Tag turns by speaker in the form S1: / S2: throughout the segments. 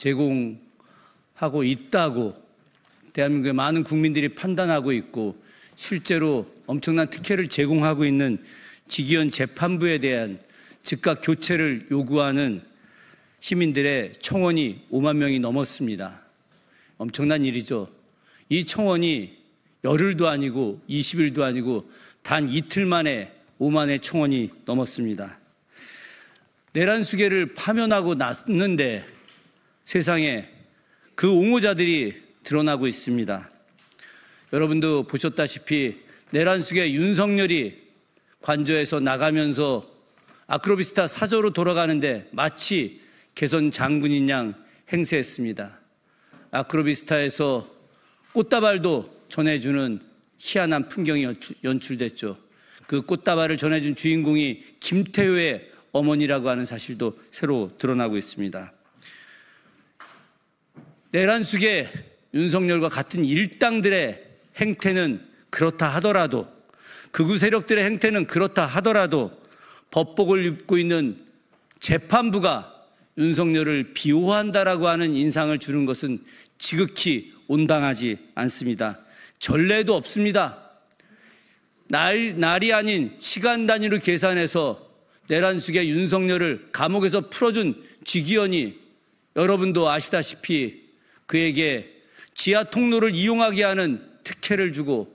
S1: 제공하고 있다고 대한민국의 많은 국민들이 판단하고 있고 실제로 엄청난 특혜를 제공하고 있는 직위원 재판부에 대한 즉각 교체를 요구하는 시민들의 청원이 5만 명이 넘었습니다. 엄청난 일이죠. 이 청원이 열흘도 아니고 20일도 아니고 단 이틀 만에 5만의 청원이 넘었습니다. 내란 수계를 파면하고 났는데 세상에 그 옹호자들이 드러나고 있습니다. 여러분도 보셨다시피 내란 수계 윤석열이 관저에서 나가면서 아크로비스타 사저로 돌아가는데 마치 개선 장군인 양 행세했습니다. 아크로비스타에서 꽃다발도 전해주는 희한한 풍경이 연출됐죠. 그 꽃다발을 전해준 주인공이 김태효의 어머니라고 하는 사실도 새로 드러나고 있습니다. 내란 수계 윤석열과 같은 일당들의 행태는 그렇다 하더라도, 극우 세력들의 행태는 그렇다 하더라도 법복을 입고 있는 재판부가 윤석열을 비호한다라고 하는 인상을 주는 것은 지극히 온당하지 않습니다. 전례도 없습니다. 날이 아닌 시간 단위로 계산해서 내란 수계 윤석열을 감옥에서 풀어준 직위원이 여러분도 아시다시피 그에게 지하 통로를 이용하게 하는 특혜를 주고,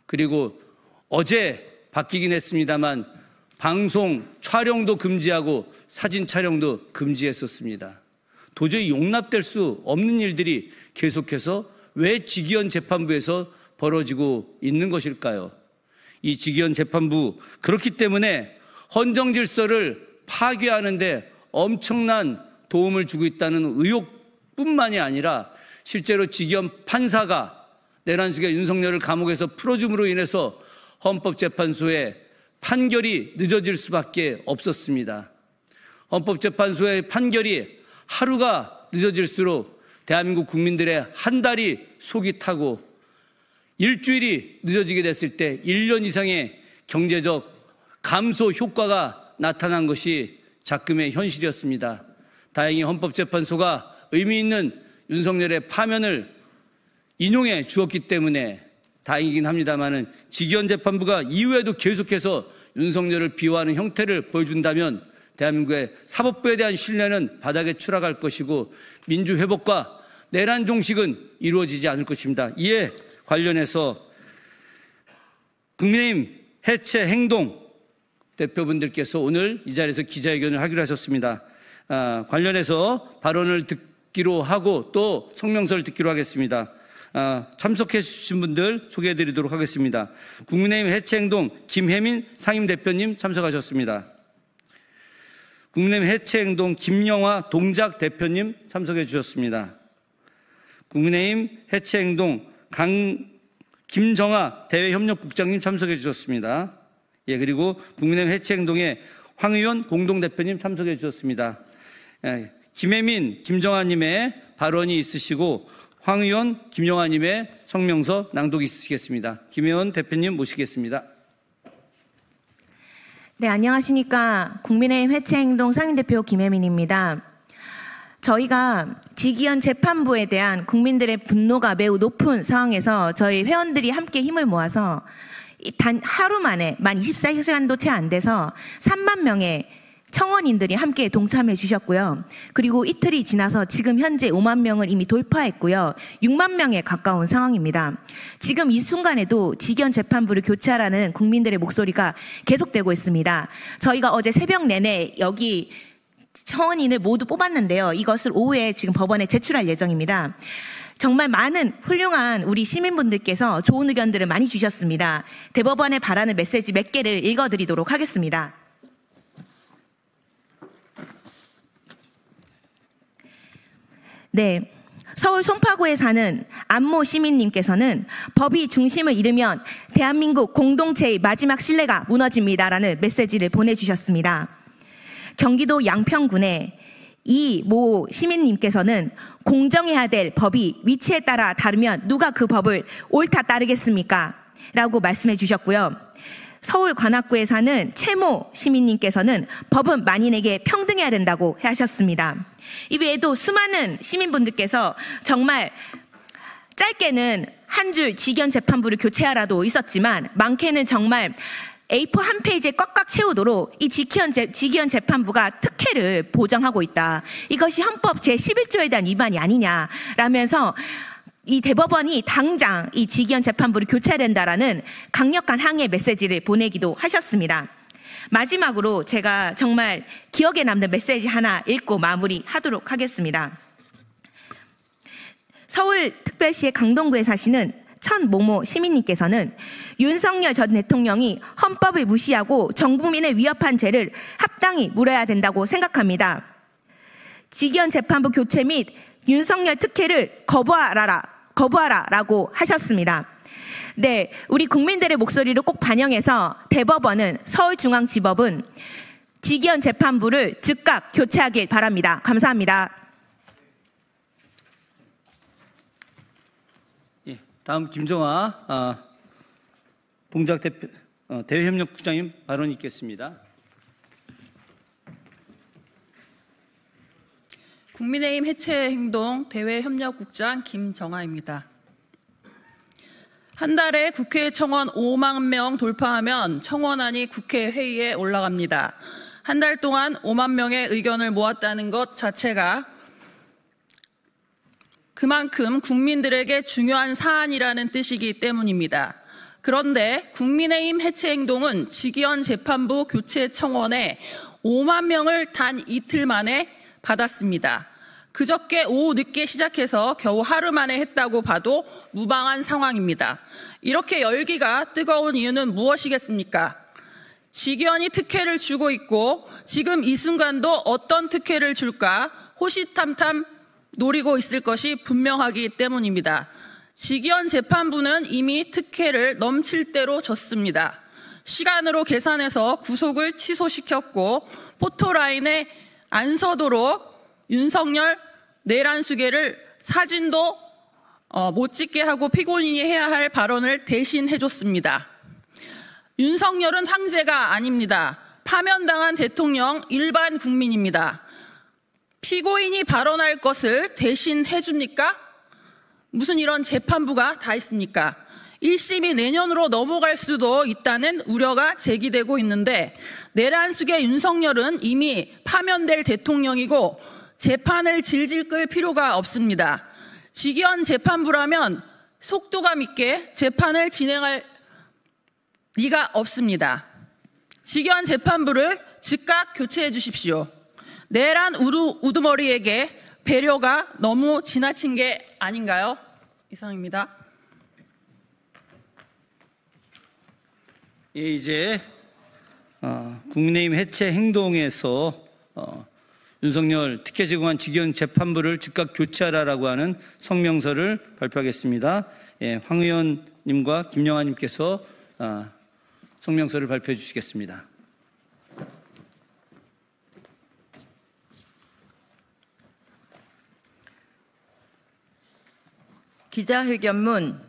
S1: 그리고 어제 바뀌긴 했습니다만 방송 촬영도 금지하고 사진 촬영도 금지했었습니다. 도저히 용납될 수 없는 일들이 계속해서 왜 직위원 재판부에서 벌어지고 있는 것일까요? 이 직위원 재판부, 그렇기 때문에 헌정 질서를 파괴하는데 엄청난 도움을 주고 있다는 의혹뿐만이 아니라 실제로 직위원 판사가 내란 수계 윤석열을 감옥에서 풀어줌으로 인해서 헌법재판소의 판결이 늦어질 수밖에 없었습니다. 헌법재판소의 판결이 하루가 늦어질수록 대한민국 국민들의 한 달이 속이 타고 일주일이 늦어지게 됐을 때 1년 이상의 경제적 감소 효과가 나타난 것이 작금의 현실이었습니다. 다행히 헌법재판소가 의미 있는 윤석열의 파면을 인용해 주었기 때문에 다행이긴 합니다만은 직위원 재판부가 이후에도 계속해서 윤석열을 비호하는 형태를 보여준다면 대한민국의 사법부에 대한 신뢰는 바닥에 추락할 것이고 민주회복과 내란 종식은 이루어지지 않을 것입니다. 이에 관련해서 국민의힘 해체 행동 대표분들께서 오늘 이 자리에서 기자회견을 하기로 하셨습니다. 관련해서 발언을 듣기로 하고 또 성명서를 듣기로 하겠습니다. 참석해 주신 분들 소개해 드리도록 하겠습니다. 국민의힘 해체행동 김혜민 상임대표님 참석하셨습니다. 국민의힘 해체행동 김영화 동작대표님 참석해 주셨습니다. 국민의힘 해체행동 김정아 대외협력국장님 참석해 주셨습니다. 예, 그리고 국민의힘 해체행동의 황의원 공동대표님 참석해 주셨습니다. 김혜민, 김정아님의 발언이 있으시고 황 의원, 김영아님의 성명서 낭독이 있으시겠습니다. 김 의원 대표님 모시겠습니다.
S2: 네, 안녕하십니까. 국민의힘 해체행동 상임대표 김혜민입니다. 저희가 직위원 재판부에 대한 국민들의 분노가 매우 높은 상황에서 저희 회원들이 함께 힘을 모아서 단 하루 만에 만 24시간도 채 안 돼서 3만 명의 청원인들이 함께 동참해 주셨고요. 그리고 이틀이 지나서 지금 현재 5만 명을 이미 돌파했고요. 6만 명에 가까운 상황입니다. 지금 이 순간에도 직위원 재판부를 교체하라는 국민들의 목소리가 계속되고 있습니다. 저희가 어제 새벽 내내 여기 청원인을 모두 뽑았는데요. 이것을 오후에 지금 법원에 제출할 예정입니다. 정말 많은 훌륭한 우리 시민분들께서 좋은 의견들을 많이 주셨습니다. 대법원에 바라는 메시지 몇 개를 읽어드리도록 하겠습니다. 네. 서울 송파구에 사는 안모 시민님께서는 법이 중심을 잃으면 대한민국 공동체의 마지막 신뢰가 무너집니다라는 메시지를 보내주셨습니다. 경기도 양평군의 이모 시민님께서는 공정해야 될 법이 위치에 따라 다르면 누가 그 법을 옳다 따르겠습니까? 라고 말씀해 주셨고요. 서울 관악구에 사는 최모 시민님께서는 법은 만인에게 평등해야 된다고 하셨습니다. 이 외에도 수많은 시민분들께서 정말 짧게는 한 줄 직위원 재판부를 교체하라도 있었지만 많게는 정말 A4 한 페이지에 꽉꽉 채우도록 이 직위원 재판부가 특혜를 보장하고 있다. 이것이 헌법 제11조에 대한 위반이 아니냐라면서 이 대법원이 당장 이 직위원 재판부를 교체해야 된다라는 강력한 항의 메시지를 보내기도 하셨습니다. 마지막으로 제가 정말 기억에 남는 메시지 하나 읽고 마무리하도록 하겠습니다. 서울특별시의 강동구에 사시는 천모모 시민님께서는 윤석열 전 대통령이 헌법을 무시하고 전 국민을 위협한 죄를 합당히 물어야 된다고 생각합니다. 직위원 재판부 교체 및 윤석열 특혜를 거부하라라고 하셨습니다. 네, 우리 국민들의 목소리를 꼭 반영해서 대법원은 서울중앙지법은 직위원 재판부를 즉각 교체하길 바랍니다. 감사합니다.
S1: 다음 김정아 동작 대외협력국장님 발언 있겠습니다.
S3: 국민의힘 해체행동 대외협력국장 김정아입니다. 한 달에 국회 청원 5만 명 돌파하면 청원안이 국회 회의에 올라갑니다. 한 달 동안 5만 명의 의견을 모았다는 것 자체가 그만큼 국민들에게 중요한 사안이라는 뜻이기 때문입니다. 그런데 국민의힘 해체행동은 직위원 재판부 교체 청원에 5만 명을 단 이틀 만에 받았습니다. 그저께 오후 늦게 시작해서 겨우 하루 만에 했다고 봐도 무방한 상황입니다. 이렇게 열기가 뜨거운 이유는 무엇이겠습니까? 직위원이 특혜를 주고 있고 지금 이 순간도 어떤 특혜를 줄까 호시탐탐 노리고 있을 것이 분명하기 때문입니다. 직위원 재판부는 이미 특혜를 넘칠 대로 줬습니다. 시간으로 계산해서 구속을 취소시켰고 포토라인에 안 서도록 윤석열 내란수계를 사진도 못 찍게 하고 피고인이 해야 할 발언을 대신 해줬습니다. 윤석열은 황제가 아닙니다. 파면당한 대통령 일반 국민입니다. 피고인이 발언할 것을 대신 해줍니까? 무슨 이런 재판부가 다 있습니까? 1심이 내년으로 넘어갈 수도 있다는 우려가 제기되고 있는데 내란숙의 윤석열은 이미 파면될 대통령이고 재판을 질질 끌 필요가 없습니다. 직위원 재판부라면 속도감 있게 재판을 진행할 리가 없습니다. 직위원 재판부를 즉각 교체해 주십시오. 내란 우두머리에게 배려가 너무 지나친 게 아닌가요? 이상입니다.
S1: 예, 이제 국민의힘 해체 행동에서 윤석열 특혜 제공한 직위원 재판부를 즉각 교체하라라고 하는 성명서를 발표하겠습니다. 예, 황 의원님과 김영아님께서 성명서를 발표해 주시겠습니다.
S4: 기자회견문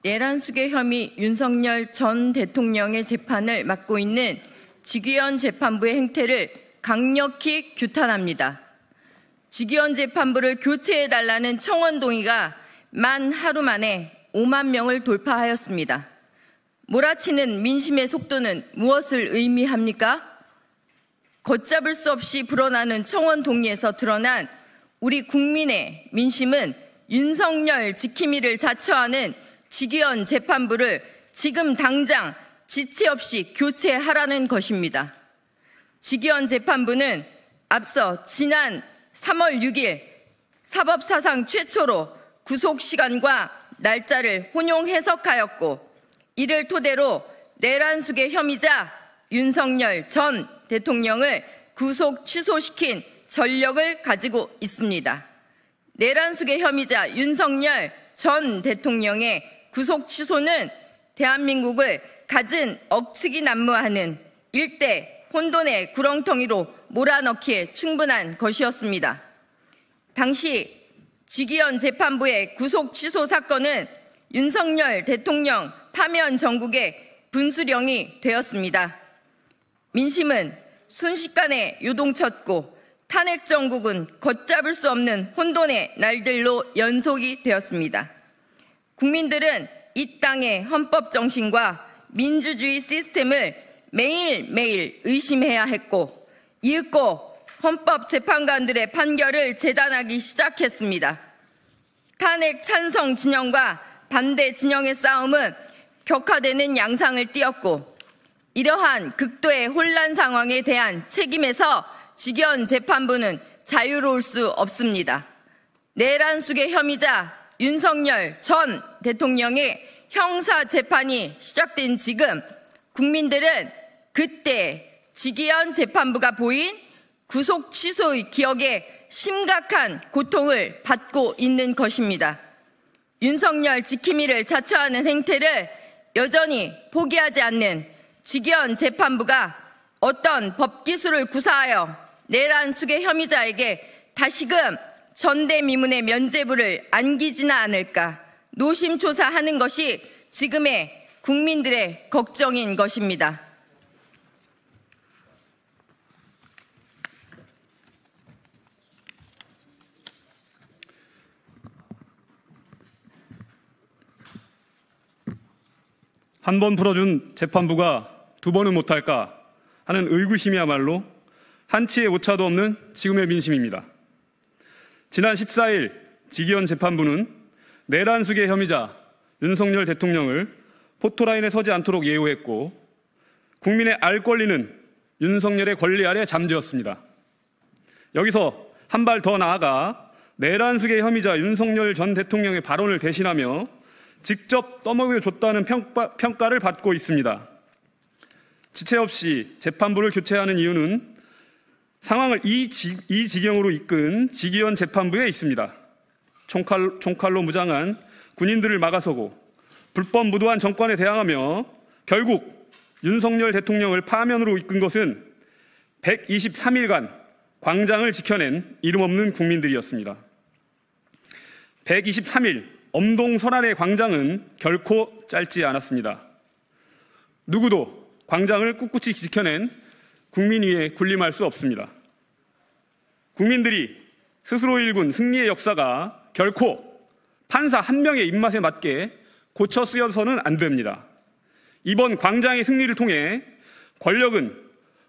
S4: 내란수계 혐의 윤석열 전 대통령의 재판을 맡고 있는 직위원 재판부의 행태를 강력히 규탄합니다. 직위원 재판부를 교체해달라는 청원 동의가 만 하루 만에 5만 명을 돌파하였습니다. 몰아치는 민심의 속도는 무엇을 의미합니까? 걷잡을 수 없이 불어나는 청원 동의에서 드러난 우리 국민의 민심은 윤석열 지킴이를 자처하는 직위원 재판부를 지금 당장 지체 없이 교체하라는 것입니다. 직위원 재판부는 앞서 지난 3월 6일 사법사상 최초로 구속시간과 날짜를 혼용 해석하였고 이를 토대로 내란숙의 혐의자 윤석열 전 대통령을 구속 취소시킨 전력을 가지고 있습니다. 내란숙의 혐의자 윤석열 전 대통령의 구속 취소는 대한민국을 갖은 억측이 난무하는 일대 혼돈의 구렁텅이로 몰아넣기에 충분한 것이었습니다. 당시 직위원 재판부의 구속 취소 사건은 윤석열 대통령 파면 정국의 분수령이 되었습니다. 민심은 순식간에 요동쳤고 탄핵 정국은 걷잡을 수 없는 혼돈의 날들로 연속이 되었습니다. 국민들은 이 땅의 헌법 정신과 민주주의 시스템을 매일매일 의심해야 했고 이윽고 헌법재판관들의 판결을 재단하기 시작했습니다. 탄핵 찬성 진영과 반대 진영의 싸움은 격화되는 양상을 띠었고 이러한 극도의 혼란 상황에 대한 책임에서 직위원 재판부는 자유로울 수 없습니다. 내란숙의 혐의자 윤석열 전 대통령의 형사 재판이 시작된 지금 국민들은 그때 직위원 재판부가 보인 구속 취소의 기억에 심각한 고통을 받고 있는 것입니다. 윤석열 지킴이를 자처하는 행태를 여전히 포기하지 않는 직위원 재판부가 어떤 법기술을 구사하여 내란숙의 혐의자에게 다시금 전대미문의 면죄부를 안기지는 않을까 노심초사하는 것이 지금의 국민들의 걱정인 것입니다.
S5: 한 번 풀어준 재판부가 두 번은 못할까 하는 의구심이야말로 한치의 오차도 없는 지금의 민심입니다. 지난 14일 직위원 재판부는 내란숙의 혐의자 윤석열 대통령을 포토라인에 서지 않도록 예우했고 국민의 알 권리는 윤석열의 권리 아래 잠재웠습니다. 여기서 한 발 더 나아가 내란숙의 혐의자 윤석열 전 대통령의 발언을 대신하며 직접 떠먹여줬다는 평가를 받고 있습니다. 지체 없이 재판부를 교체하는 이유는 상황을 이 지경으로 이끈 직위원 재판부에 있습니다. 총칼로 무장한 군인들을 막아서고 불법 무도한 정권에 대항하며 결국 윤석열 대통령을 파면으로 이끈 것은 123일간 광장을 지켜낸 이름 없는 국민들이었습니다. 123일 엄동설안의 광장은 결코 짧지 않았습니다. 누구도 광장을 꿋꿋이 지켜낸 국민 위에 군림할 수 없습니다. 국민들이 스스로 일군 승리의 역사가 결코 판사 한 명의 입맛에 맞게 고쳐 쓰여서는 안 됩니다. 이번 광장의 승리를 통해 권력은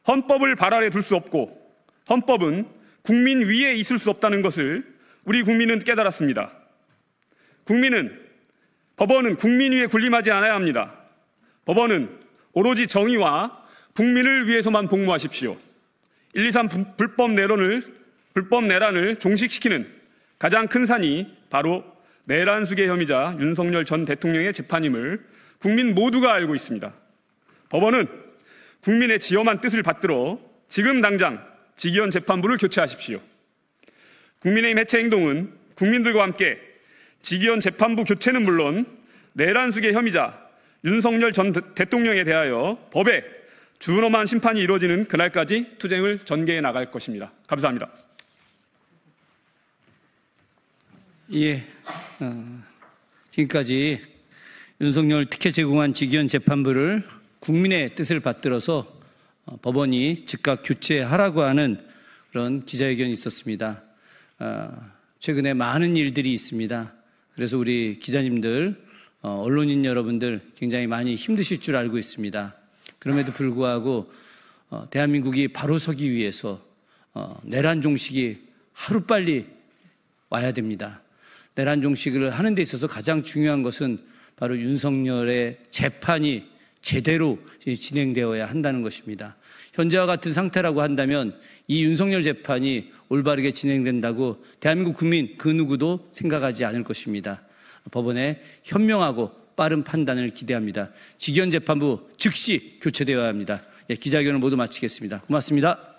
S5: 헌법을 발 아래 둘 수 없고 헌법은 국민 위에 있을 수 없다는 것을 우리 국민은 깨달았습니다. 법원은 국민 위에 군림하지 않아야 합니다. 법원은 오로지 정의와 국민을 위해서만 복무하십시오. 123 불법 내란을 종식시키는 가장 큰 산이 바로 내란숙의 혐의자 윤석열 전 대통령의 재판임을 국민 모두가 알고 있습니다. 법원은 국민의 지엄한 뜻을 받들어 지금 당장 직위원 재판부를 교체하십시오. 국민의힘 해체 행동은 국민들과 함께 직위원 재판부 교체는 물론 내란숙의 혐의자 윤석열 전 대통령에 대하여 법에 준엄한 심판이 이루어지는 그날까지 투쟁을 전개해 나갈 것입니다. 감사합니다.
S1: 지금까지 윤석열 특혜 제공한 직위원 재판부를 국민의 뜻을 받들어서 법원이 즉각 교체하라고 하는 그런 기자회견이 있었습니다. 최근에 많은 일들이 있습니다. 그래서 우리 기자님들, 언론인 여러분들 굉장히 많이 힘드실 줄 알고 있습니다. 그럼에도 불구하고 대한민국이 바로 서기 위해서 내란 종식이 하루빨리 와야 됩니다. 내란 종식을 하는 데 있어서 가장 중요한 것은 바로 윤석열의 재판이 제대로 진행되어야 한다는 것입니다. 현재와 같은 상태라고 한다면 이 윤석열 재판이 올바르게 진행된다고 대한민국 국민 그 누구도 생각하지 않을 것입니다. 법원의 현명하고 빠른 판단을 기대합니다. 직위원 재판부 즉시 교체되어야 합니다. 기자회견을 모두 마치겠습니다. 고맙습니다.